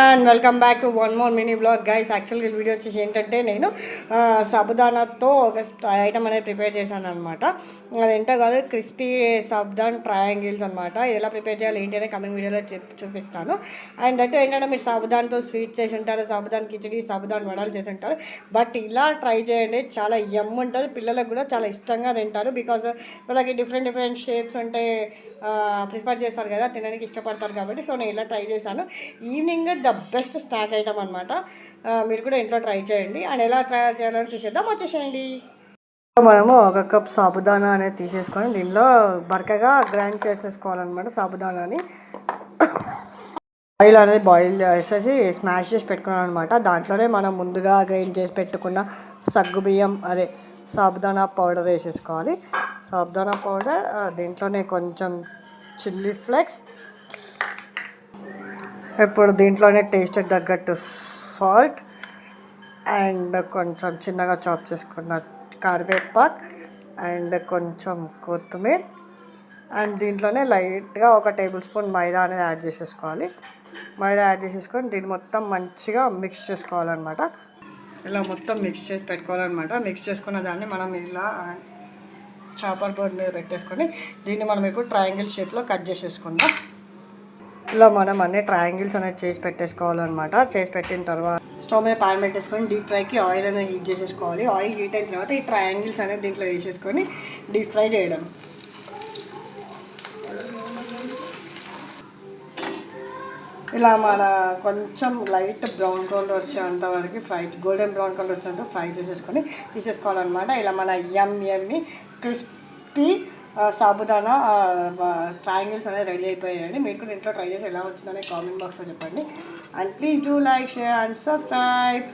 And welcome back to one more mini blog guys. యాక్చువల్గా video వచ్చేసి ఏంటంటే నేను సాబుదానాతో ఒక ఐటమ్ అనేది ప్రిపేర్ చేశాను అనమాట. అదేంటో కాదు, క్రిస్పీ సాబుదాన్ ట్రయాంగిల్స్ అనమాట. ఎలా ప్రిపేర్ చేయాలి ఏంటి అనేది కమింగ్ వీడియోలో చూపిస్తాను. అండ్ అంటే ఏంటంటే మీరు సాబుదాన్తో స్వీట్ చేసి ఉంటారు, సాబుదాన్ కిచడీ, సాబుదాన్ వడలు చేసి ఉంటారు. బట్ ఇలా ట్రై చేయండి, చాలా యమ్ ఉంటుంది. పిల్లలకు కూడా చాలా ఇష్టంగా తింటారు. బికాజ్ వాళ్ళకి డిఫరెంట్ డిఫరెంట్ షేప్స్ ఉంటే ప్రిఫర్ చేస్తారు కదా, తినడానికి ఇష్టపడతారు కాబట్టి. సో నేను ఇలా ట్రై చేశాను. Evening the best snack item అనమాట. మీరు కూడా ఇంట్లో ట్రై చేయండి. అండ్ ఎలా తయారు చేయాలని చూసేద్దాం, వచ్చేసేయండి. మనము ఒక కప్ సాబుదానా అనేది తీసేసుకొని దీనిలో బరకగా గ్రైండ్ చేసేసుకోవాలన్నమాట. సాబుదానాని ఆయిల్ అనేది బాయిల్ చేసేసి స్మాష్ చేసి పెట్టుకున్నాం అనమాట. దాంట్లోనే మనం ముందుగా గ్రైండ్ చేసి పెట్టుకున్న సగ్గుబియ్యం అదే సాబుదానా పౌడర్ వేసేసుకోవాలి. సాబుదానా పౌడర్, దీంట్లోనే కొంచెం చిల్లీ ఫ్లేక్స్, ఇప్పుడు దీంట్లోనే టేస్ట్కి తగ్గట్టు సాల్ట్ అండ్ కొంచెం చిన్నగా చాప్ చేసుకున్న కరివేపాకు అండ్ కొంచెం కొత్తిమీర అండ్ దీంట్లోనే లైట్గా ఒక టేబుల్ స్పూన్ మైదా అనేది యాడ్ చేసేసుకోవాలి. మైదా యాడ్ చేసేసుకొని దీన్ని మొత్తం మంచిగా మిక్స్ చేసుకోవాలన్నమాట. ఇలా మొత్తం మిక్స్ చేసి పెట్టుకోవాలన్నమాట. మిక్స్ చేసుకున్న దాన్ని మనం ఇలా చాపర్ బోర్డ్ మీద పెట్టేసుకొని దీన్ని మనం ఇప్పుడు ట్రయాంగిల్ షేప్లో కట్ చేసేసుకుందాం. ఇలా మనం అన్ని ట్రయాంగిల్స్ అనేది చేసి పెట్టేసుకోవాలన్నమాట. చేసి పెట్టిన తర్వాత స్టవ్ మీద ప్యాన్ పెట్టేసుకొని డీప్ ఫ్రైకి ఆయిల్ అనేది హీట్ చేసేసుకోవాలి. ఆయిల్ హీట్ అయిన తర్వాత ఈ ట్రయాంగిల్స్ అనేది దీంట్లో వేసేసుకొని డీప్ ఫ్రై చేయడం. ఇలా మన కొంచెం లైట్ బ్రౌన్ కలర్ వచ్చేంత వరకు గోల్డెన్ బ్రౌన్ కలర్ వచ్చేంత ఫ్రై చేసేసుకొని తీసేసుకోవాలన్నమాట. ఇలా మన యమ్మీ క్రిస్పీ సాబుదానా ట్రయాంగిల్స్ అనేది రెడీ అయిపోయాయండి. మీరు కూడా ఇంట్లో ట్రై చేసి ఎలా వచ్చిందనే కామెంట్ బాక్స్లో చెప్పండి. And please do like, share and subscribe.